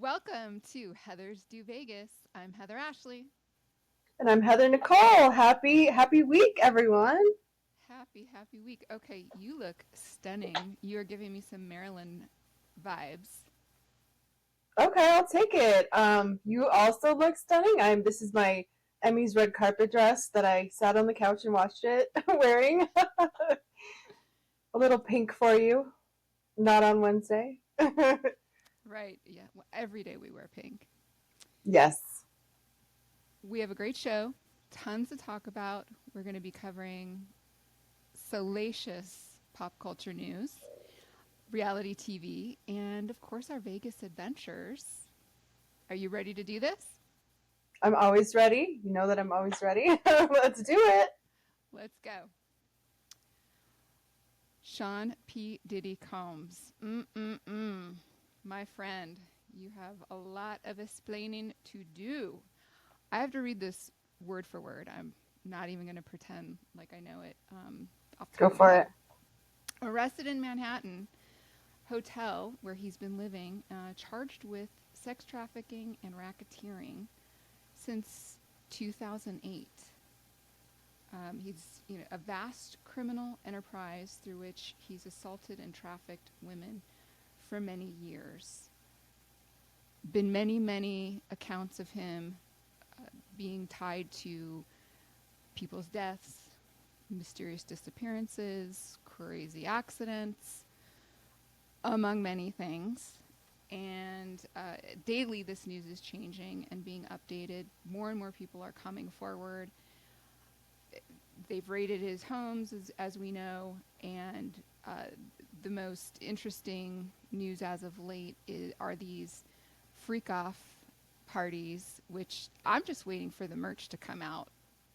Welcome to Heather's Do Vegas. I'm Heather Ashley. And I'm Heather Nichole. Happy week, everyone. Happy week. Okay, you look stunning. You are giving me some Maryland vibes. Okay, I'll take it. You also look stunning. This is my Emmys Red Carpet dress that I sat on the couch and watched it wearing. A little pink for you. Not on Wednesday. Right, yeah. Well, every day we wear pink. Yes. We have a great show, tons to talk about. We're going to be covering salacious pop culture news, reality TV, and of course our Vegas adventures. Are you ready to do this? I'm always ready. You know that I'm always ready. Let's do it. Let's go. Sean P. Diddy Combs. My friend, you have a lot of explaining to do. I have to read this word for word. I'm not even going to pretend like I know it off the Go top of my for head. it. Arrested in Manhattan hotel where he's been living, charged with sex trafficking and racketeering since 2008. He's a vast criminal enterprise through which he's assaulted and trafficked women for many years. Been many accounts of him being tied to people's deaths, mysterious disappearances, crazy accidents, among many things. And daily, this news is changing and being updated. More and more people are coming forward. They've raided his homes, as we know, and the most interesting news as of late are these freak off parties, which I'm just waiting for the merch to come out.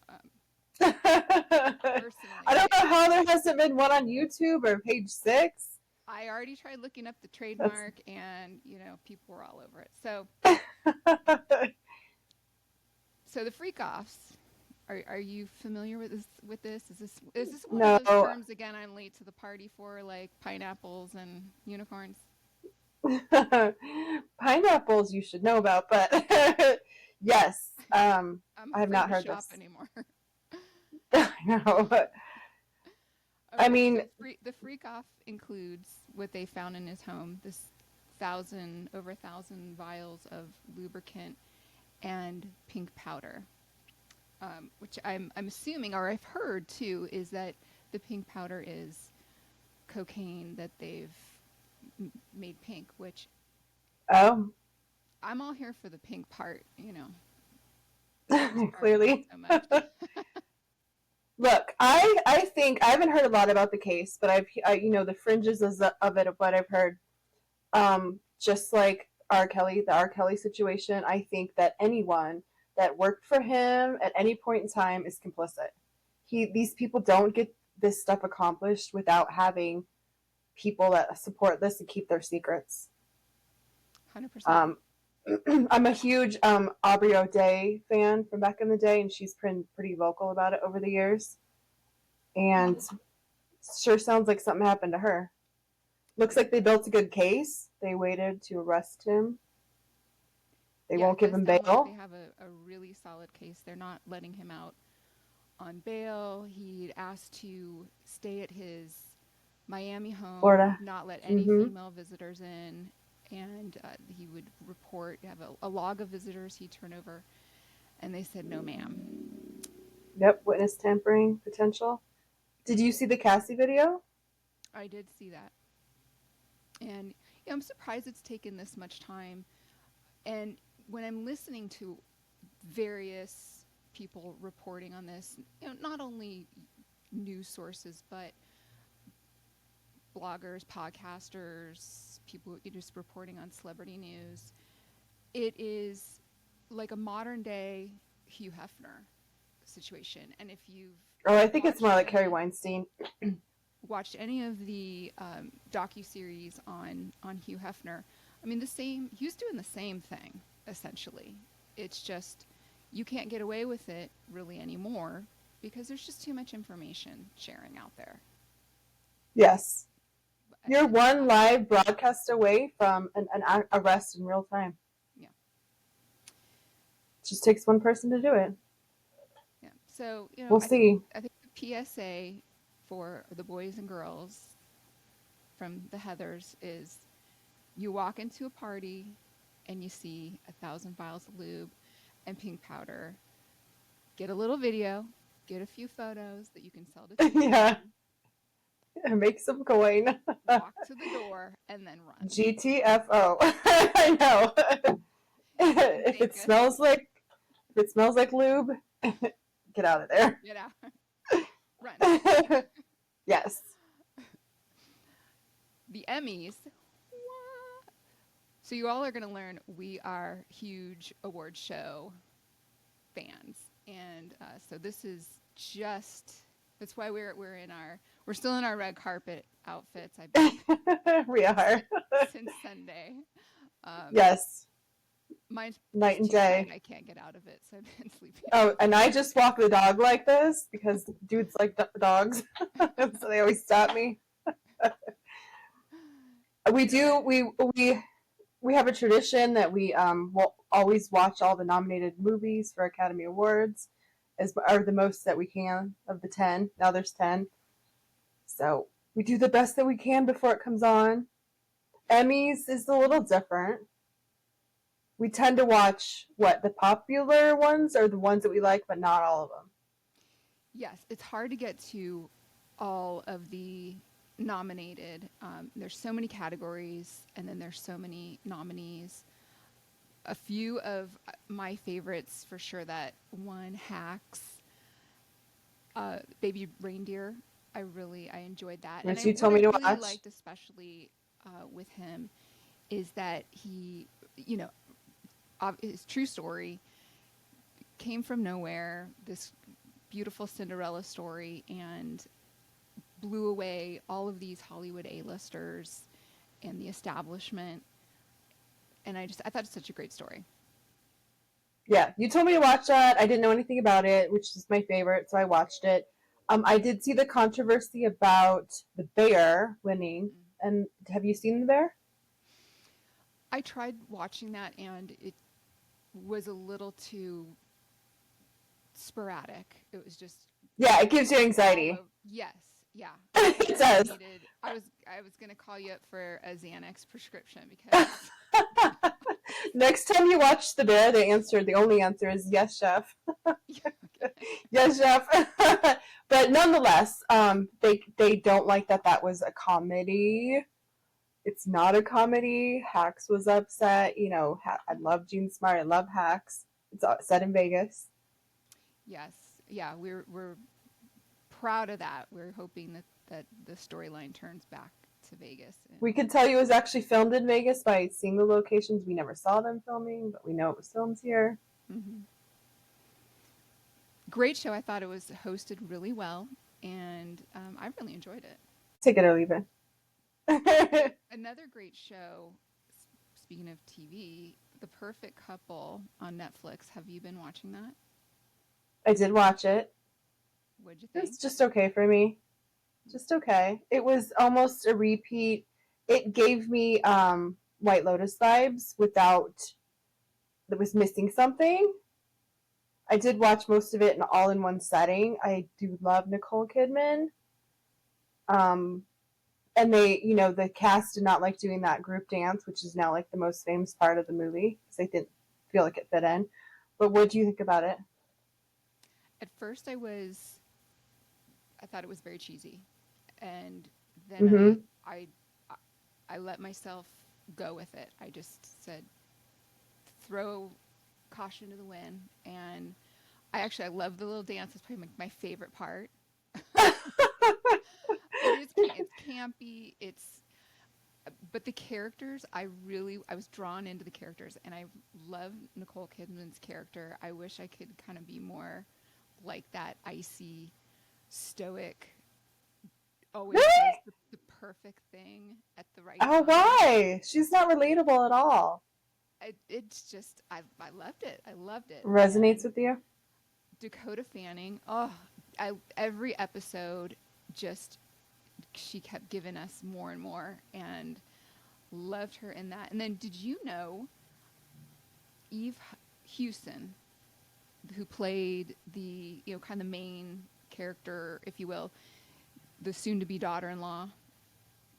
Um, I Personally, don't know how there hasn't been one on YouTube or page six. I already tried looking up the trademark, and people were all over it. So the freak offs. Are you familiar with this? Is this one of those No. terms again? I'm late to the party for like pineapples and unicorns. Pineapples you should know about, but yes, I'm I have afraid not to heard shop this. anymore. I know, but I Okay, mean, so the freak off includes what they found in his home: this over 1,000 vials of lubricant and pink powder, which I'm assuming, or I've heard too, is that the pink powder is cocaine that they've made pink. Which oh, I'm all here for the pink part. The rose part, not clearly. so much. Look, I think I haven't heard a lot about the case, but the fringes of it of what I've heard. Just like R. Kelly, the R. Kelly situation, I think that anyone that worked for him at any point in time is complicit. These people don't get this stuff accomplished without having people that support this and keep their secrets. 100%. Um, I'm a huge Aubrey O'Day fan from back in the day, and she's been pretty vocal about it over the years. And sure sounds like something happened to her. Looks like they built a good case. They waited to arrest him. They Yeah, won't it give does him sound like they bail. have a really solid case. They're not letting him out on bail. He'd asked to stay at his Miami home, Florida. not let any Mm-hmm. female visitors in, and he would have a log of visitors he'd turn over. And they said, no, ma'am. Yep. Witness tampering potential. Did you see the Cassie video? I did see that. And I'm surprised it's taken this much time. And when I'm listening to various people reporting on this, not only news sources, but bloggers, podcasters, people just reporting on celebrity news. It is like a modern day Hugh Hefner situation. And if you've Oh, I think it's more watched like Harry any Weinstein. watched any of the docu series on Hugh Hefner, I mean the same. He was doing the same thing essentially. It's just you can't get away with it really anymore because there's just too much information sharing out there. Yes. You're And one live broadcast away from an arrest in real time. just takes one person to do it. Yeah. So, We'll see. I think the PSA for the boys and girls from the Heathers is you walk into a party and you see 1,000 vials of lube and pink powder. Get a little video, get a few photos that you can sell to Yeah, Tropicana, make some coin. walk to the door, and then run. GTFO. I know. In if it Vegas. smells like lube, get out of there. Get out. Run. Yes. The Emmys. So you all are going to learn we are huge award show fans, and so this is just that's why we're still in our red carpet outfits. I've been We are. since Sunday. Yes. Mine's Night and too tight. day. I can't get out of it, so I've been sleeping. Oh, and I just walk the dog like this because dudes like dogs, so they always stop me. We have a tradition that we will always watch all the nominated movies for Academy Awards, are the most that we can of the 10. Now there's 10, so we do the best that we can before it comes on. Emmys is a little different. We tend to watch the popular ones are the ones that we like, but not all of them. Yes, it's hard to get to all of the nominated. There's so many categories, and then there's so many nominees. A few of my favorites for sure that won Hacks, Baby Reindeer. I enjoyed that. Which and you told me to really watch. liked especially with him is that he, his true story came from nowhere, this beautiful Cinderella story, and blew away all of these Hollywood A-listers and the establishment. And I thought it's such a great story. Yeah, you told me to watch that. I didn't know anything about it, which is my favorite, so I watched it. I did see the controversy about the bear winning. And have you seen the bear? I tried watching that, and it was a little too sporadic. It was just it gives you anxiety. Yes, yeah. It does. I was gonna call you up for a Xanax prescription because next time you watch the bear, the only answer is yes, chef. Yes, chef. But nonetheless, they don't like that was a comedy. It's not a comedy. Hacks was upset. I love Gene Smart. I love Hacks. It's set in Vegas. Yes, yeah, we're proud of that. We're hoping that the storyline turns back to Vegas. We could tell you it was actually filmed in Vegas by seeing the locations. We never saw them filming, but we know it was filmed here. Mm-hmm. Great show. I thought it was hosted really well, and I really enjoyed it. Take it or leave it. Another great show, speaking of TV, The Perfect Couple on Netflix. Have you been watching that? I did watch it. What'd you think? It's just okay for me. Just okay. It was almost a repeat. It gave me White Lotus vibes that was missing something. I did watch most of it all in one setting. I do love Nichole Kidman. And they, the cast did not like doing that group dance, which is now like the most famous part of the movie because they didn't feel like it fit in. But what do you think about it? At first, I thought it was very cheesy, and then Mm-hmm. I let myself go with it. I just said, throw caution to the wind, and I love the little dance. It's probably my favorite part. It's campy. But the characters, I was drawn into the characters, and I love Nichole Kidman's character. I wish I could kind of be more like that icy, stoic, always does the perfect thing at the right time. Oh, why? She's not relatable at all. It's just, I loved it. I loved it. Resonates with you? Dakota Fanning, every episode, she kept giving us more and more, and loved her in that. And then, did you know Eve Hewson who played the, you know, kind of main character, if you will, the soon-to-be daughter-in-law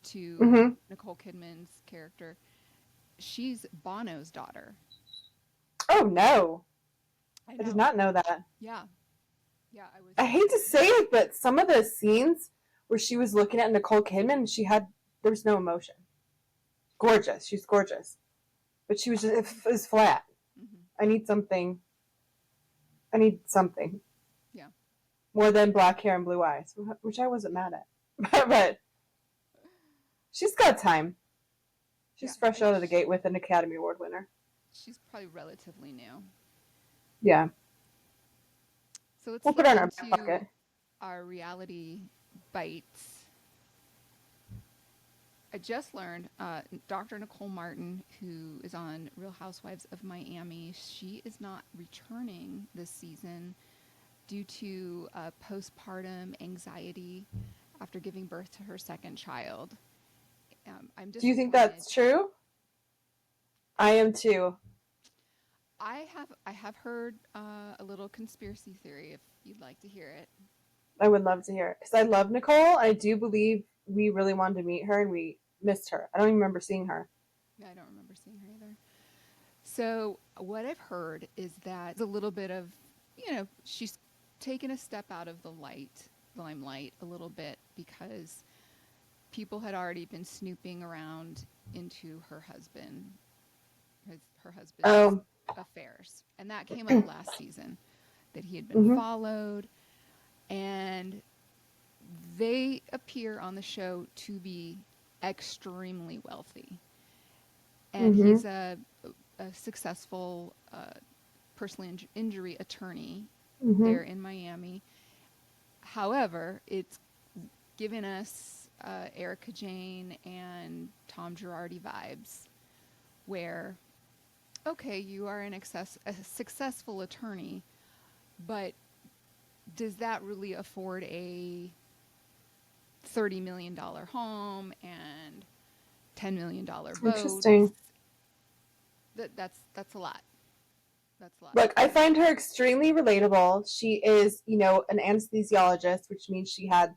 to Mm-hmm. Nicole Kidman's character. She's Bono's daughter. Oh no, I I did know. not know that. Yeah. Yeah, I was. I hate to say it, but some of the scenes where she was looking at Nicole Kidman, there was no emotion. Gorgeous, she's gorgeous, but she was just it was flat. Mm-hmm. I need something. I need something Yeah. more than black hair and blue eyes, which I wasn't mad at. But she's got time. Yeah. She's fresh out of the gate with an Academy Award winner. She's probably relatively new. Yeah. So let's We'll put get her in our back into pocket. our reality bites. I just learned Dr. Nicole Martin, who is on Real Housewives of Miami, she is not returning this season due to postpartum anxiety after giving birth to her second child. I'm Do you think disappointed. that's true? I am too. I have heard a little conspiracy theory if you'd like to hear it. I would love to hear it because I love Nicole. I do believe we really wanted to meet her and we missed her. I don't even remember seeing her. Yeah, I don't remember seeing her either. So what I've heard is that a little bit of, you know, she's taken a step out of the limelight a little bit because people had already been snooping around into her husband's Oh, affairs, and that came up last season that he had been mm-hmm. followed, and they appear on the show to be extremely wealthy, and Mm-hmm. he's a successful personal injury attorney Mm-hmm. there in Miami. However, it's given us Erica Jane and Tom Girardi vibes, where, okay, you are a successful attorney, but does that really afford a $30 million home and $10 million boat? Interesting. That's a lot. That's a lot. Look, I find her extremely relatable. She is, an anesthesiologist, which means she had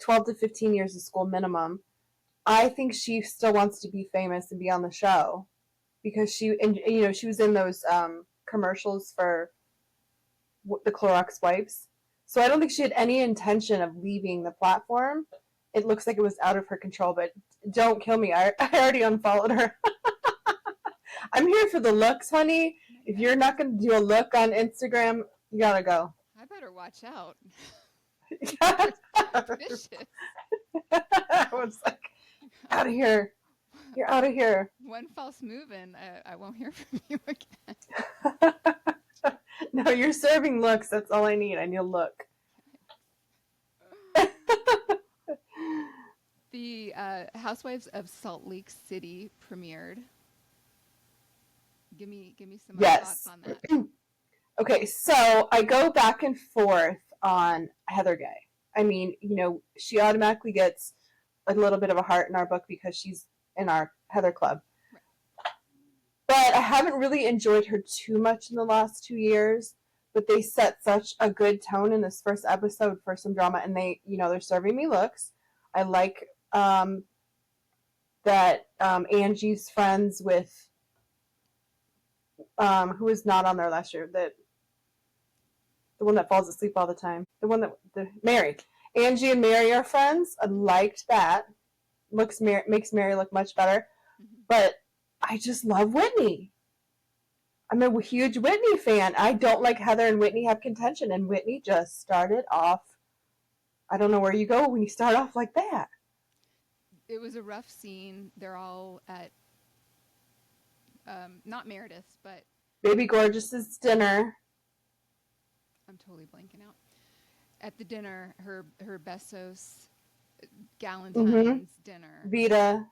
12 to 15 years of school minimum. I think she still wants to be famous and be on the show because she was in those commercials for the Clorox wipes. So I don't think she had any intention of leaving the platform. It looks like it was out of her control, but don't kill me. I already unfollowed her. I'm here for the looks, honey. If you're not going to do a look on Instagram, you gotta go. I better watch out. Vicious. I was like, out of here. You're out of here. One false move and I won't hear from you again. No, you're serving looks. That's all I need. I need a look. The Housewives of Salt Lake City premiered. Give me some thoughts on that. Okay, so I go back and forth on Heather Gay. I mean, she automatically gets a little bit of a heart in our book because she's in our Heather Club. Right. But I haven't really enjoyed her too much in the last 2 years. But they set such a good tone in this first episode for some drama, and they're serving me looks. I like that Angie's friends with who was not on there last year, the one that falls asleep all the time, Mary. Angie and Mary are friends. I liked that. Makes Mary look much better. Mm-hmm. But I just love Whitney. I'm a huge Whitney fan. I don't like Heather and Whitney have contention, and Whitney just started off. I don't know where you go when you start off like that. It was a rough scene. They're all at not Meredith's, but Baby Gorgeous's dinner. I'm totally blanking out. At the dinner, her Bessos Galentine's dinner. Vita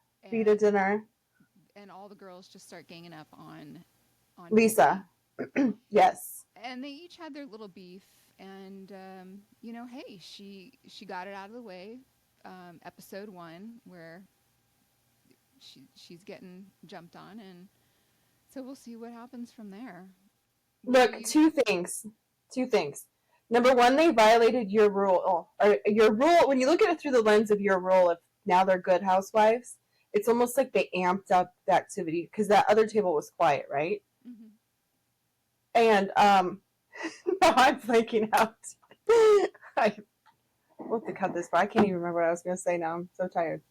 dinner. And all the girls just start ganging up on Lisa. Yes. And they each had their little beef, and hey, she got it out of the way. Episode 1, where she's getting jumped on, and so we'll see what happens from there. Look, two things. Two things. Number one, they violated your rule. Or your rule, when you look at it through the lens of your rule of now they're good housewives, it's almost like they amped up the activity because that other table was quiet, right? Mm-hmm. And now I'm blanking out. We'll have to cut this, but I can't even remember what I was going to say now. I'm so tired.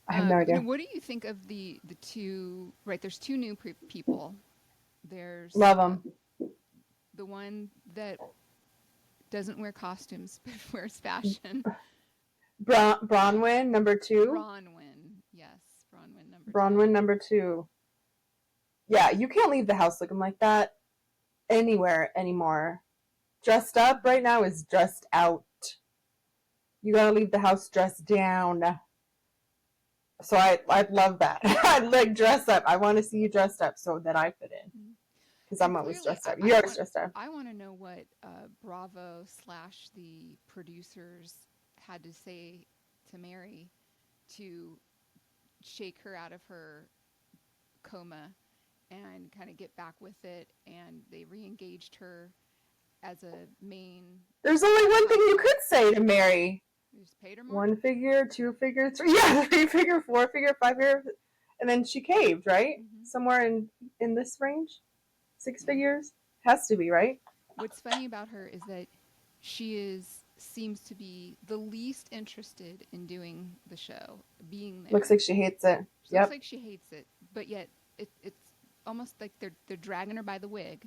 I have no idea. What do you think of the two? Right, there's two new people. There's Love them. The one that doesn't wear costumes but wears fashion. Bronwyn, number 2. Bronwyn, yes, Bronwyn number 2. Bronwyn number 2. Yeah, you can't leave the house looking like that anywhere anymore. Dressed up right now is dressed out. You gotta leave the house dressed down. So I love that. I like dress up. I want to see you dressed up so that I fit in. Because I'm always dressed up. You're always dressed up. I want to know what Bravo / the producers had to say to Mary to shake her out of her coma and kind of get back with it. And they re-engaged her as a main. There's only one thing you could say to Mary. You just paid her more? 1 figure, 2 figure, 3, yeah, 3 figure, 4 figure, 5 figure, and then she caved, right? Mm-hmm. Somewhere in this range, 6 figures has to be, right? What's funny about her is that she seems to be the least interested in doing the show, being there. Looks like she hates it. Looks like she hates it, but yet it's almost like they're dragging her by the wig.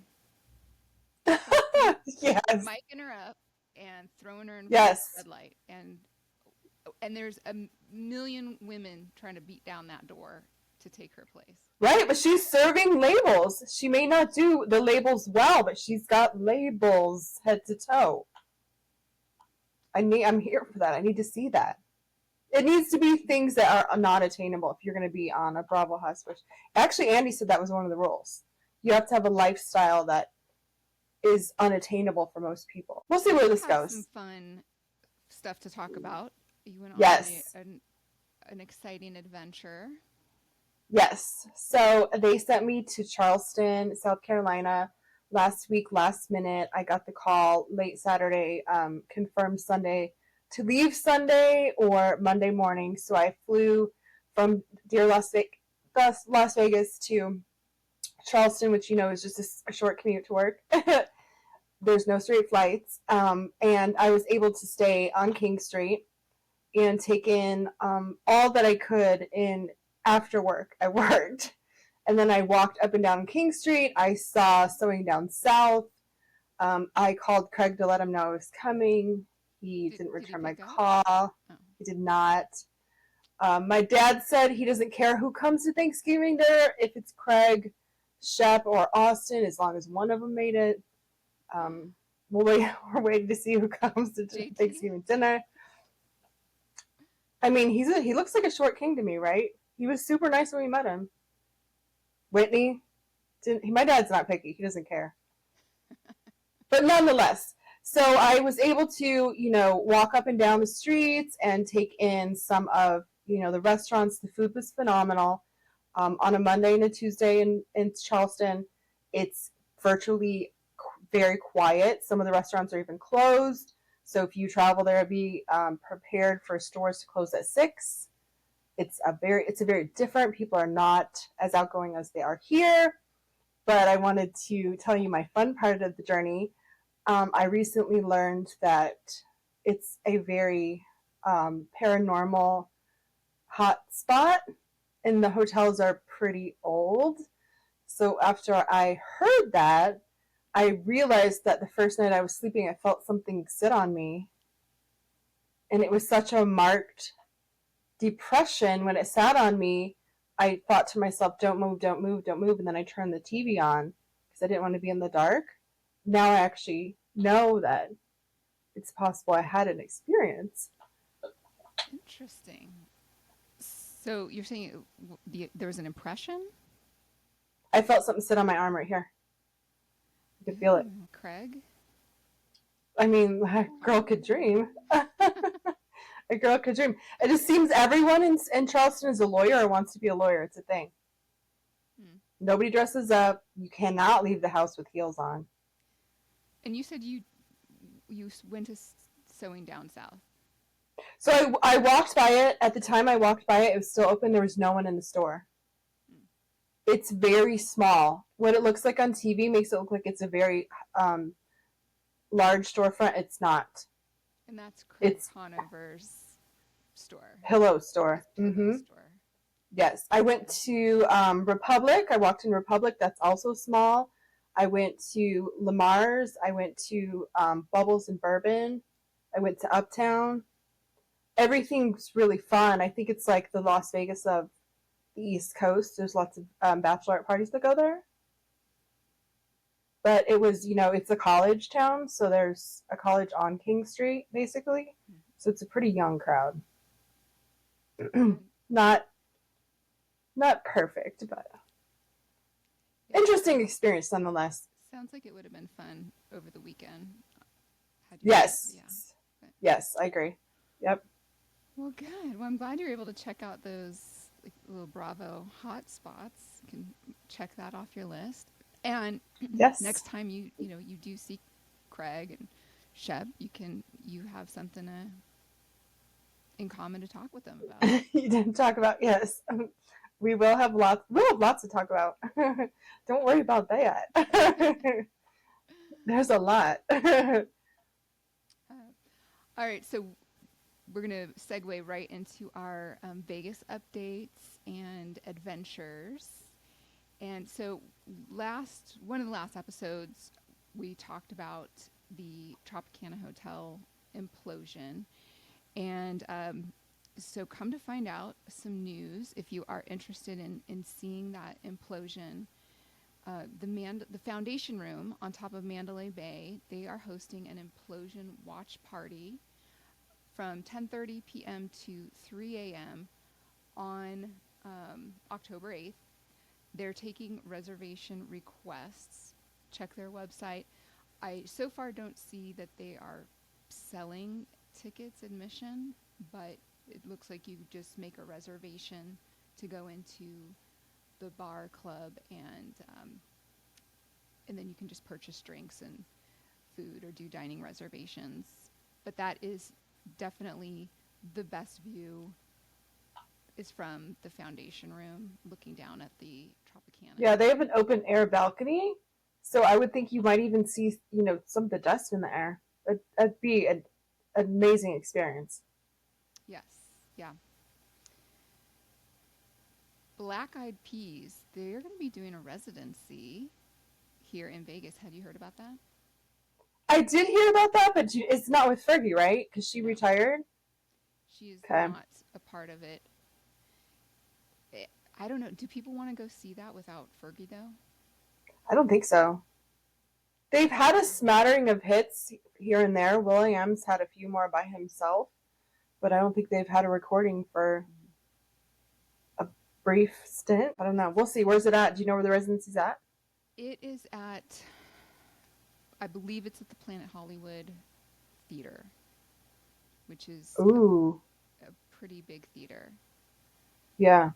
Yes. Miking her up and throwing her in the red light, and there's a million women trying to beat down that door to take her place. Right, but she's serving labels. She may not do the labels well, but she's got labels head to toe. I'm here for that. I need to see that. It needs to be things that are not attainable if you're going to be on a Bravo housewife. Actually, Andy said that was one of the rules. You have to have a lifestyle that is unattainable for most people. We'll see where this goes. Some fun stuff to talk about. You went on an exciting adventure. Yes. So they sent me to Charleston, South Carolina last week, last minute. I got the call late Saturday, confirmed Sunday to leave Sunday or Monday morning. So I flew from dear Las Vegas to Charleston, which is just a short commute to work. There's no straight flights. And I was able to stay on King Street and take in all that I could in after work. I worked. And then I walked up and down King Street. I saw Sewing Down South. I called Craig to let him know I was coming. He didn't return my call. Oh. He did not. My dad said he doesn't care who comes to Thanksgiving there, if it's Craig, Shep, or Austin, as long as one of them made it. We're waiting to see who comes to Thanksgiving dinner. I mean, he looks like a short king to me, right? He was super nice when we met him. Whitney, my dad's not picky. He doesn't care. But nonetheless, so I was able to, walk up and down the streets and take in some of, the restaurants. The food was phenomenal. On a Monday and a Tuesday in Charleston, it's virtually very quiet. Some of the restaurants are even closed. So if you travel there, be prepared for stores to close at 6. It's a very different. People are not as outgoing as they are here. But I wanted to tell you my fun part of the journey. I recently learned that it's a very paranormal hot spot, and the hotels are pretty old. So after I heard that, I realized that the first night I was sleeping, I felt something sit on me. And it was such a marked depression when it sat on me. I thought to myself, don't move, don't move, don't move. And then I turned the TV on because I didn't want to be in the dark. Now I actually know that it's possible I had an experience. Interesting. So you're saying there was an impression? I felt something sit on my arm right here. I could feel it. Craig? I mean, a girl could dream. A girl could dream. It just seems everyone in Charleston is a lawyer or wants to be a lawyer. It's a thing. Nobody dresses up. You cannot leave the house with heels on. And you said you went to Sewing Down South. So I walked by it. At the time I walked by it, it was still open. There was no one in the store. It's very small. What it looks like on TV makes it look like it's a very large storefront. It's not. And that's Craig It's Conover's store. Pillow store. Pillow store. Yes. I went to Republic. I walked in Republic. That's also small. I went to Lamar's. I went to Bubbles and Bourbon. I went to Uptown. Everything's really fun. I think it's like the Las Vegas of the East Coast. There's lots of bachelorette parties that go there. But it was, it's a college town, so there's a college on King Street, basically. So it's a pretty young crowd. Not perfect, but interesting experience nonetheless. Sounds like it would have been fun over the weekend. Yes. Yeah. Yes, I agree. Yep. Well, good. Well, I'm glad you're able to check out those little Bravo hotspots. You can check that off your list. And yes, next time you do see Craig and Shep, you have something in common to talk with them about. You didn't talk about, yes. We'll have lots to talk about. Don't worry about that. There's a lot. All right, so we're going to segue right into our Vegas updates and adventures. And so one of the last episodes, we talked about the Tropicana Hotel implosion. And so come to find out some news, if you are interested in seeing that implosion, the Foundation Room on top of Mandalay Bay, they are hosting an implosion watch party from 10:30 p.m. to 3 a.m. on October 8th. They're taking reservation requests. Check their website. I so far don't see that they are selling tickets admission, but it looks like you just make a reservation to go into the bar club, and then you can just purchase drinks and food or do dining reservations. But that is definitely the best view is from the Foundation Room looking down at the Tropicana. Yeah, they have an open air balcony, so I would think you might even see, some of the dust in the air. That'd be an amazing experience. Yes, yeah. Black Eyed Peas, they're going to be doing a residency here in Vegas. Had you heard about that? I did hear about that, but it's not with Fergie, right? Because she retired? She is not a part of it. I don't know. Do people want to go see that without Fergie, though? I don't think so. They've had a smattering of hits here and there. Will.i.am's had a few more by himself, but I don't think they've had a recording for a brief stint. I don't know. We'll see. Where's it at? Do you know where the residency's at? It is at, I believe it's at the Planet Hollywood Theater, which is a pretty big theater. Yeah.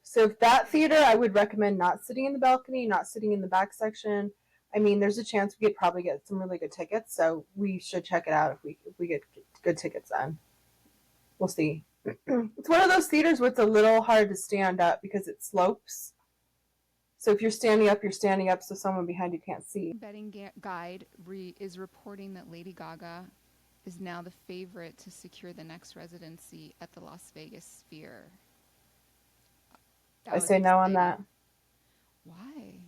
So if that theater, I would recommend not sitting in the balcony, not sitting in the back section. I mean, there's a chance we could probably get some really good tickets, so we should check it out if we get good tickets then. We'll see. It's one of those theaters where it's a little hard to stand up because it slopes. So if you're standing up, so someone behind you can't see. Betting Guide is reporting that Lady Gaga is now the favorite to secure the next residency at the Las Vegas Sphere. I say no on that. Why?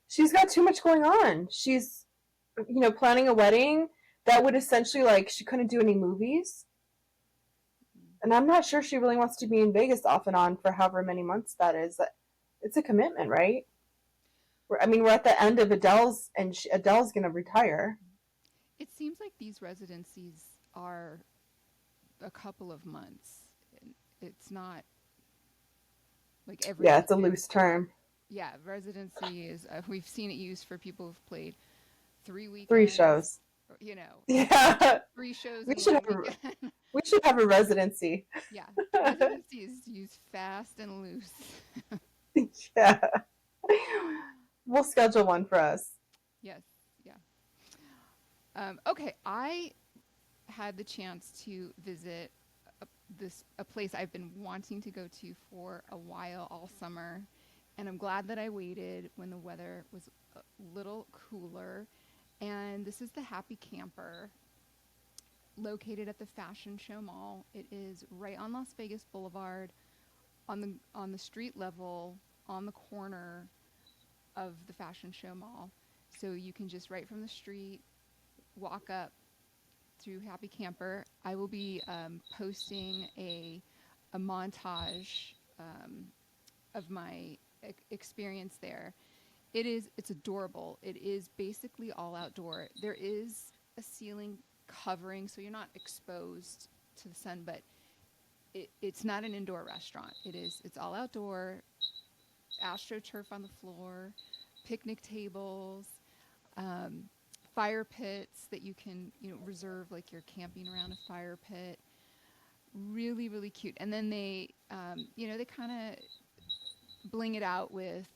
She's got too much going on. She's, planning a wedding that would essentially, she couldn't do any movies. And I'm not sure she really wants to be in Vegas off and on for however many months that is. It's a commitment, right? We're at the end of Adele's, and Adele's going to retire. It seems like these residencies are a couple of months. It's not like every. Yeah, it's a loose term. Yeah, residency is. We've seen it used for people who've played 3 weekends. 3 shows. Yeah. 3 shows. We should have a residency. Yeah, residency is used fast and loose. Yeah. We'll schedule one for us. Yes. Okay, I had the chance to visit a, a place I've been wanting to go to for a while all summer, and I'm glad that I waited when the weather was a little cooler. And this is the Happy Camper, located at the Fashion Show Mall. It is right on Las Vegas Boulevard, on the street level, on the corner of the Fashion Show Mall. So you can just right from the street walk up through Happy Camper. I will be posting a montage of my experience there. It's adorable. It is basically all outdoor. There is a ceiling covering, so you're not exposed to the sun, but it's not an indoor restaurant. It's all outdoor, astroturf on the floor, picnic tables, fire pits that you can reserve, like you're camping around a fire pit. Really, really cute. And then they they kind of bling it out with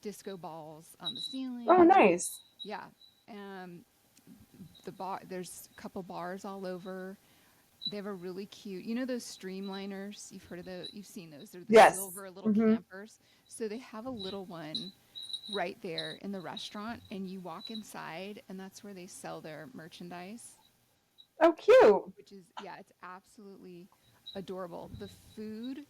disco balls on the ceiling. Oh, nice. Yeah. Um, there's a couple bars all over. They have a really cute, those streamliners. You've heard of those. You've seen those. They're the Yes. silver little campers. So they have a little one right there in the restaurant, and you walk inside, and that's where they sell their merchandise. Oh, cute. Which is, yeah, it's absolutely adorable. The food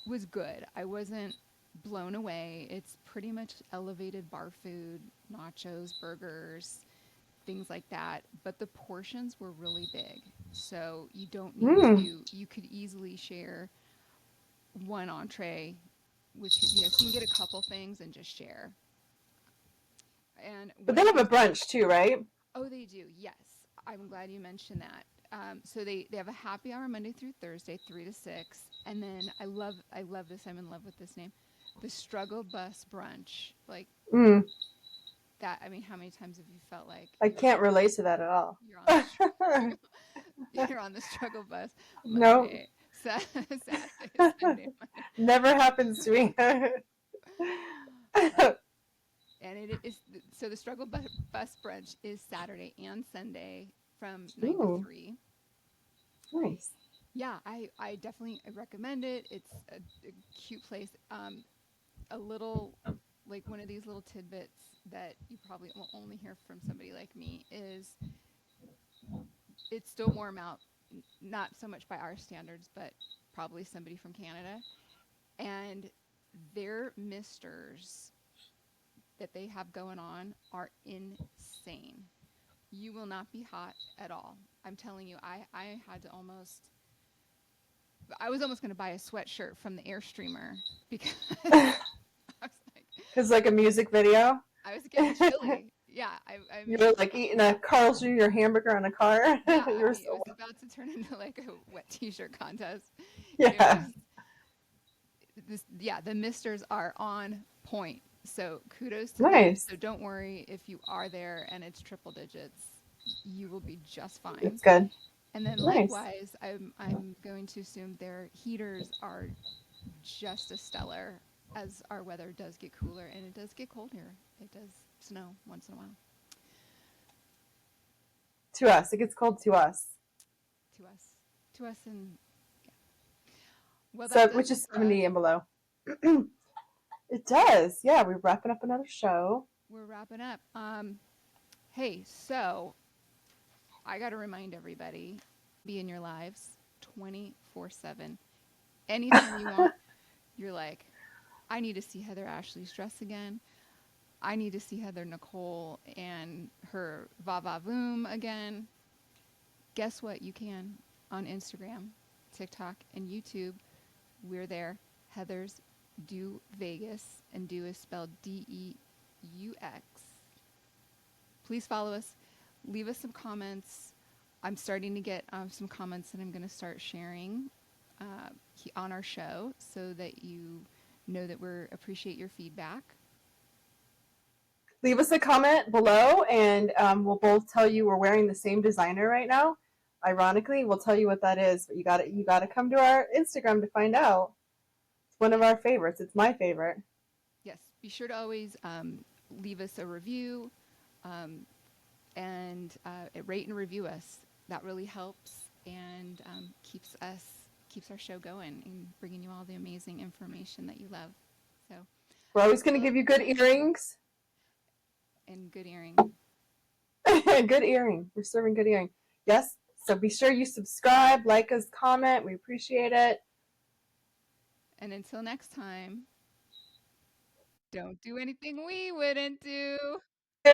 was good. I wasn't blown away. It's pretty much elevated bar food, nachos, burgers, things like that. But the portions were really big, so you don't need to. You could easily share one entree, which so you can get a couple things and just share. And But they have a brunch too, right? Oh, they do. Yes, I'm glad you mentioned that. So they have a happy hour Monday through Thursday, 3 to 6, and then I love this. I'm in love with this name, the Struggle Bus Brunch. Like that. I mean, how many times have you felt like I can't relate to that at all? You're on the struggle bus. No. Monday, Saturday, Sunday, Monday. Never happens to me. And it is so the struggle bus brunch is Saturday and Sunday from 9 to 3. Nice. Yeah, I definitely recommend it. It's a cute place. A little, like one of these little tidbits that you probably will only hear from somebody like me is it's still warm out, not so much by our standards, but probably somebody from Canada. And their misters that they have going on are insane. You will not be hot at all. I'm telling you, I was almost going to buy a sweatshirt from the Airstreamer because I was like a music video. I was getting chilly. Yeah, I mean, you were like eating a Carl's Jr. hamburger in a car. Yeah, it was about to turn into like a wet t-shirt contest. Yeah. The misters are on point. So kudos to them. So don't worry if you are there and it's triple digits. You will be just fine. It's good. And then likewise, I'm going to assume their heaters are just as stellar as our weather does get cooler, and it does get cold here. It does snow once in a while. To us. It gets cold to us. To us and yeah. Well, so which is 70 and below. It does. Yeah, we're wrapping up another show. We're wrapping up. Hey, so I got to remind everybody, be in your lives 24/7. Anytime you want, you're like, I need to see Heather Ashley's dress again. I need to see Heather Nichole and her va-va-voom again. Guess what? You can on Instagram, TikTok, and YouTube. We're there. Heather's Do Vegas, and do is spelled DEUX. Please follow us. Leave us some comments. I'm starting to get some comments that I'm going to start sharing on our show so that you know that we appreciate your feedback. Leave us a comment below, and we'll both tell you we're wearing the same designer right now. Ironically, we'll tell you what that is, but you got to come to our Instagram to find out. It's one of our favorites. It's my favorite. Yes, be sure to always leave us a review. and rate and review us. That really helps and keeps our show going and bringing you all the amazing information that you love. So We're always going to until give you good earrings. and good earring. Good earring. We're serving good earring. Yes. So be sure you subscribe, like us, comment. We appreciate it. And until next time, don't do anything we wouldn't do.